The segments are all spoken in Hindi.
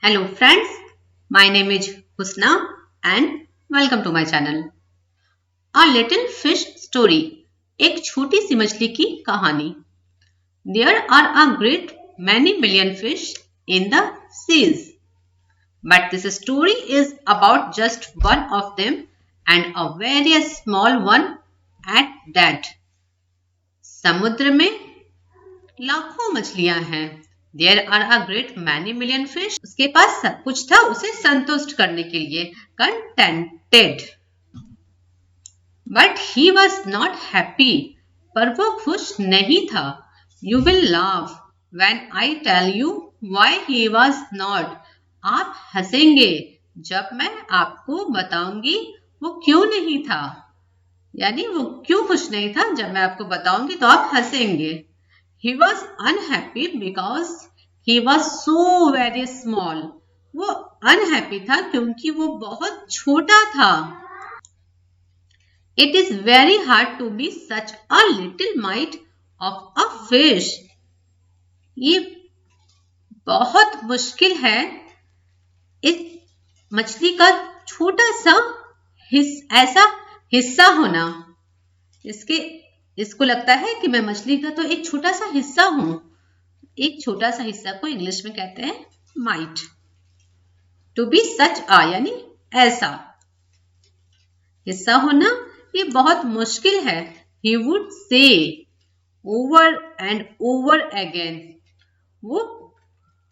Hello friends, my name is Husna and welcome to my channel. A little fish story, एक छोटी सी मछली की कहानी. There are a great many million fish in the seas. But this story is about just one of them and a very small one at that. समुद्र में लाखों मछलियां हैं. There are a great many million fish. उसके पास सब कुछ था उसे संतुष्ट करने के लिए. Contented. But he was not happy. पर वो खुश नहीं था. You will laugh when I tell you why he was not. आप हंसेंगे जब मैं आपको बताऊंगी वो क्यों नहीं था. यानी वो क्यों खुश नहीं था जब मैं आपको बताऊंगी तो आप हंसेंगे. He was unhappy because he was so very small. वो unhappy था क्योंकि वो बहुत छोटा था. It is very hard to be such a little mite of a fish. ये बहुत मुश्किल है इस मछली का छोटा सा ऐसा हिस्सा होना. इसको लगता है कि मैं मछली का तो एक छोटा सा हिस्सा हूं. एक छोटा सा हिस्सा को इंग्लिश में कहते हैं माइट. टू बी सच आ यानी ऐसा हिस्सा होना ये बहुत मुश्किल है. He would say over and over again. वो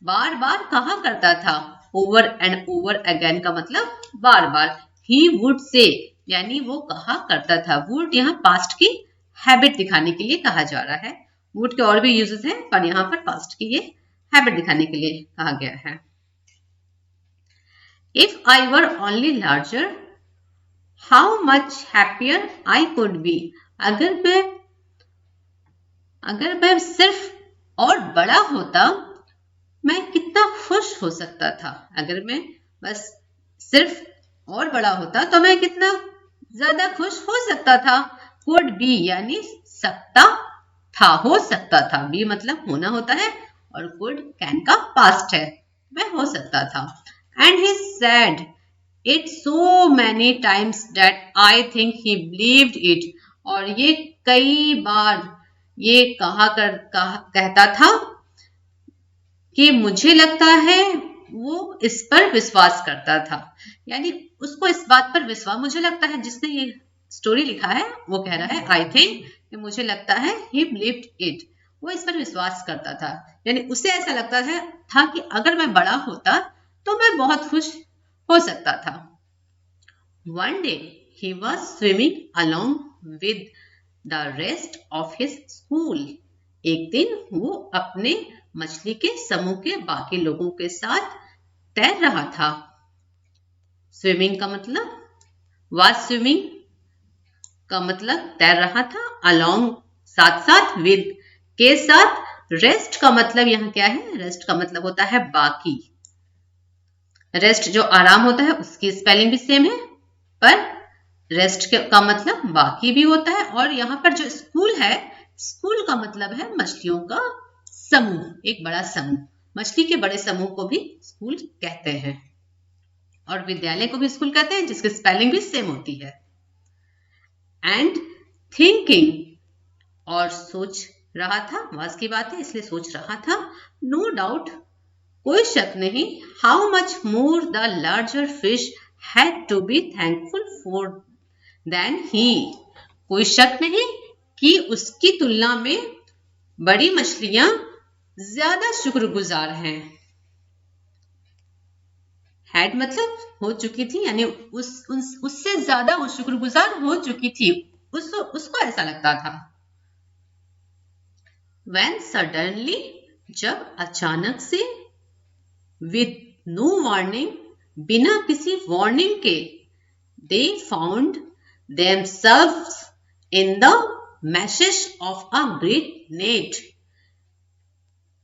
बार बार कहा करता था. ओवर एंड ओवर अगेन का मतलब बार बार. ही वुड से यानी वो कहा करता था. वुड यहाँ पास्ट की हैबिट दिखाने के लिए कहा जा रहा है. वुड के और भी यूजेस हैं पर यहाँ पर पास्ट की ये हैबिट दिखाने के लिए कहा गया है. If I were only larger, how much happier I could be. अगर मैं सिर्फ और बड़ा होता मैं कितना खुश हो सकता था. अगर मैं बस सिर्फ और बड़ा होता तो मैं कितना ज्यादा खुश हो सकता था. Could be यानी सकता था, हो सकता था. बी मतलब होना होता है और could can का पास्ट है. मैं हो सकता था. And he said it so many times that I think he believed it. और ये कई बार ये कहता था कि मुझे लगता है वो इस पर विश्वास करता था. यानी उसको इस बात पर विश्वास, मुझे लगता है जिसने ये स्टोरी लिखा है वो कह रहा है आई थिंक कि मुझे लगता है he believed it. वो इस पर विश्वास करता था. यानी उसे ऐसा लगता था कि अगर मैं बड़ा होता तो मैं बहुत खुश हो सकता था. One day he was swimming along with the rest of his school. एक दिन वो अपने मछली के समूह के बाकी लोगों के साथ तैर रहा था. स्विमिंग का मतलब was swimming का मतलब तैर रहा था. along साथ साथ, with के साथ. रेस्ट का मतलब यहाँ क्या है? रेस्ट का मतलब होता है बाकी. रेस्ट जो आराम होता है उसकी स्पेलिंग भी सेम है पर रेस्ट का मतलब बाकी भी होता है. और यहाँ पर जो स्कूल है, स्कूल का मतलब है मछलियों का समूह, एक बड़ा समूह. मछली के बड़े समूह को भी स्कूल कहते हैं और विद्यालय को भी स्कूल कहते हैं जिसकी स्पेलिंग भी सेम होती है. एंड थिंकिंग और सोच रहा था. वाज की बात है इसलिए सोच रहा था. नो डाउट कोई शक नहीं. How much more the larger fish had to be thankful for than he. कोई शक नहीं कि उसकी तुलना में बड़ी मछलियां ज्यादा शुक्रगुजार हैं. हैड मतलब हो चुकी थी यानी उससे ज्यादा वो शुक्रगुजार हो चुकी थी. उसको ऐसा लगता था. When suddenly जब अचानक से, with no warning बिना किसी वार्निंग के, they found themselves in the meshes of a great net.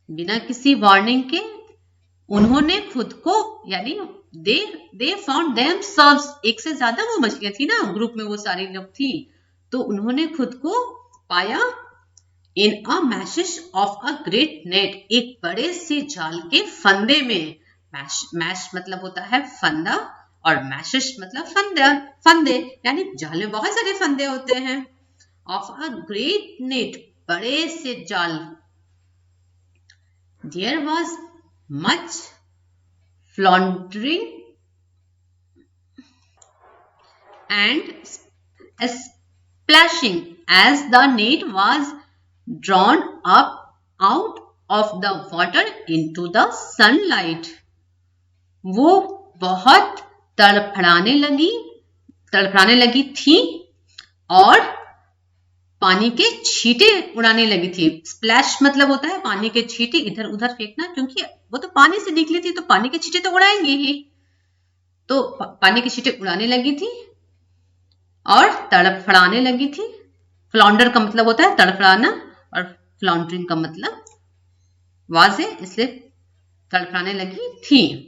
बिना किसी वार्निंग के उन्होंने खुद को, यानी they found themselves, एक से ज्यादा वो मछलियां थी ना, ग्रुप में वो सारी लोग थी, तो उन्होंने खुद को पाया in a meshes of a great net, एक बड़े से जाल के फंदे में. मैश मतलब होता है फंदा और मैशेस मतलब फंदे यानी जाल में बहुत सारे फंदे होते हैं। ऑफ अ ग्रेट नेट, बड़े से जाल। There was much floundering and splashing as the net was drawn up out of the water into the sunlight. वो बहुत तड़फड़ाने लगी थी और पानी के छींटे उड़ाने लगी थी। स्प्लैश मतलब होता है पानी के छींटे इधर उधर फेंकना, क्योंकि वो तो पानी से निकली थी तो पानी के छींटे तो उड़ाएंगे ही। तो पानी के छींटे उड़ाने लगी थी और तड़फड़ाने लगी थी। फ्लॉन्डर का मतलब होता है तड़फड़ाना और फ्लॉन्डरिंग का मतलब वाज है, इसलिए तड़फड़ाने लगी थी।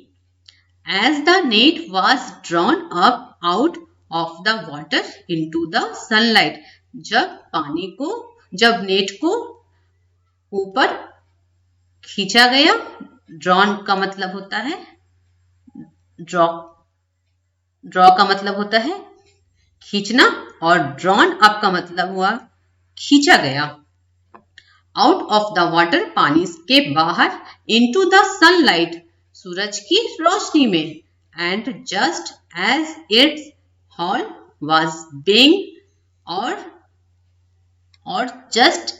As the net was drawn up out of the water into the sunlight, जब नेट को ऊपर खींचा गया, ड्रॉन का मतलब होता है ड्रॉ का मतलब होता है खींचना और ड्रॉन अप का मतलब हुआ खींचा गया। आउट ऑफ द वाटर, पानी के बाहर, इनटू द सनलाइट, सूरज की रोशनी में। And just as its haul was being, और जस्ट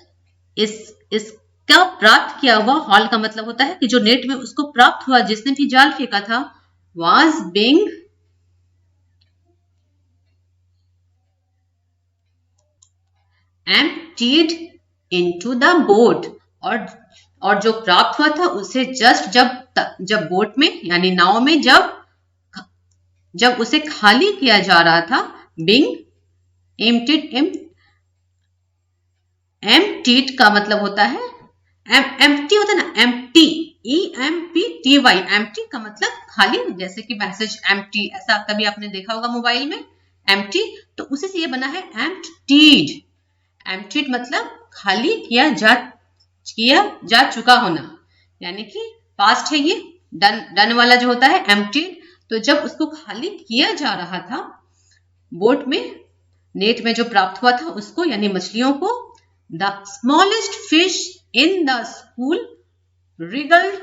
इसका प्राप्त किया हुआ, हॉल का मतलब होता है कि जो नेट में उसको प्राप्त हुआ, जिसने भी जाल फेंका था, was being emptied into the boat, और जो प्राप्त हुआ था उसे जस्ट जब बोट में यानी नाव में जब उसे खाली किया जा रहा था, being emptied का मतलब होता है empty होता है ना, empty, EMPTY, empty का मतलब खाली, जैसे कि मैसेज empty, ऐसा कभी आपने देखा होगा मोबाइल में empty, तो उसी से ये बना है emptied। emptied मतलब खाली किया जा चुका होना, यानी कि पास्ट है ये, डन वाला जो होता है emptied। तो जब उसको खाली किया जा रहा था बोट में, नेट में जो प्राप्त हुआ था उसको, यानी मछलियों को, the smallest fish in the school wriggled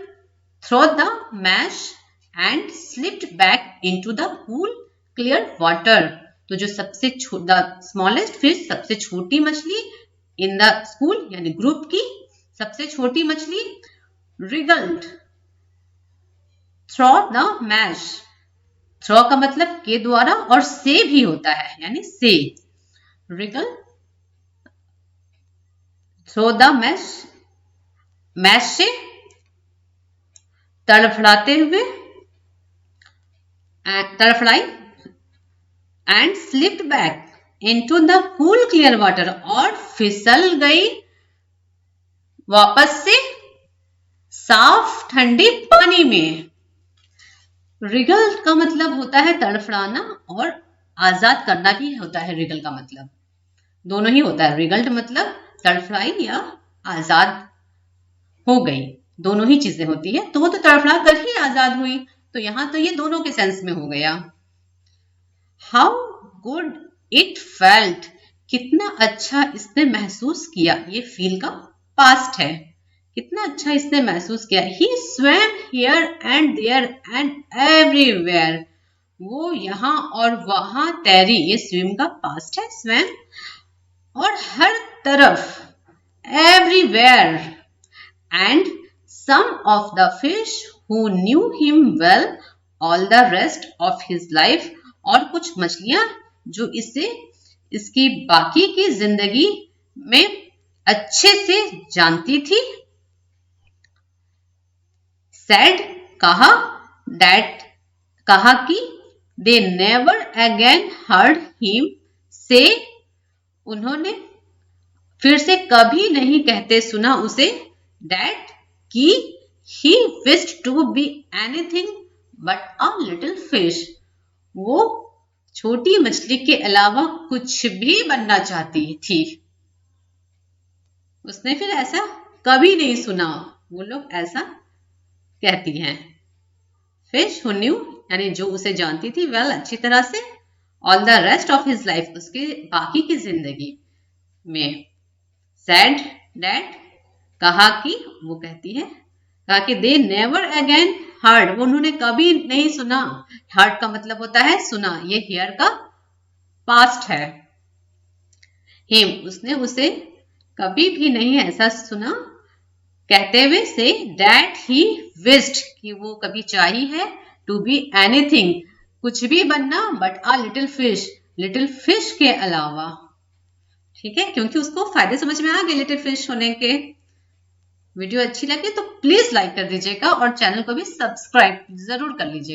through the mesh and slipped back into the cool clear water। तो जो सबसे the smallest fish, सबसे छोटी मछली, in the school यानी ग्रुप की सबसे छोटी मछली, wriggled through the mesh, through का मतलब के द्वारा और से भी होता है, यानी से, wriggle थ्रो द मैश से तड़फड़ाई, and slipped back into the cool clear water, और फिसल गई वापस से साफ ठंडे पानी में। रिगल का मतलब होता है तड़फड़ाना और आजाद करना भी होता है रिगल का मतलब, दोनों ही होता है। रिगल्ड मतलब तड़फड़ाई या आजाद हो गई, दोनों ही चीजें होती है। तो वो तो तड़फड़ा कर ही आजाद हुई, तो यहां तो ये दोनों के सेंस में हो गया। हाउ गुड इट फेल्ट, कितना अच्छा इसने महसूस किया, ये फील का पास्ट है, कितना अच्छा इसने महसूस किया। He swam here and there and everywhere, वो यहां और वहां तैरी, ये स्विम का पास्ट है स्वैम, और हर तरफ, everywhere, and some of the fish who knew him well all the rest of his life, और कुछ मछलियां जो इसकी बाकी की जिंदगी में अच्छे से जानती थी। said कहा, that कहा कि they never again heard him say, उन्होंने फिर से कभी नहीं कहते सुना उसे, that कि he wished to be anything but a little fish, वो छोटी मछली के अलावा कुछ भी बनना चाहती थी। उसने फिर ऐसा कभी नहीं सुना, वो लोग ऐसा कहती हैं। फिश हु न्यू यानी जो उसे जानती थी वेल अच्छी तरह से, all the rest of his life उसके बाकी की जिंदगी में, सैड डैट कहा कि वो कहती है कहा कि दे नेवर अगेन हर्ड वो उन्होंने कभी नहीं सुना, हर्ड का मतलब होता है सुना, ये हियर का पास्ट है, हिम उसने उसे कभी भी नहीं ऐसा सुना कहते हुए से दैट ही विस्ड कि वो कभी चाही है टू बी एनीथिंग कुछ भी बनना बट अ लिटिल फिश के अलावा, ठीक है, क्योंकि उसको फायदे समझ में आ गए लिटिल फिश होने के। वीडियो अच्छी लगे तो प्लीज लाइक कर दीजिएगा और चैनल को भी सब्सक्राइब जरूर कर लीजिएगा।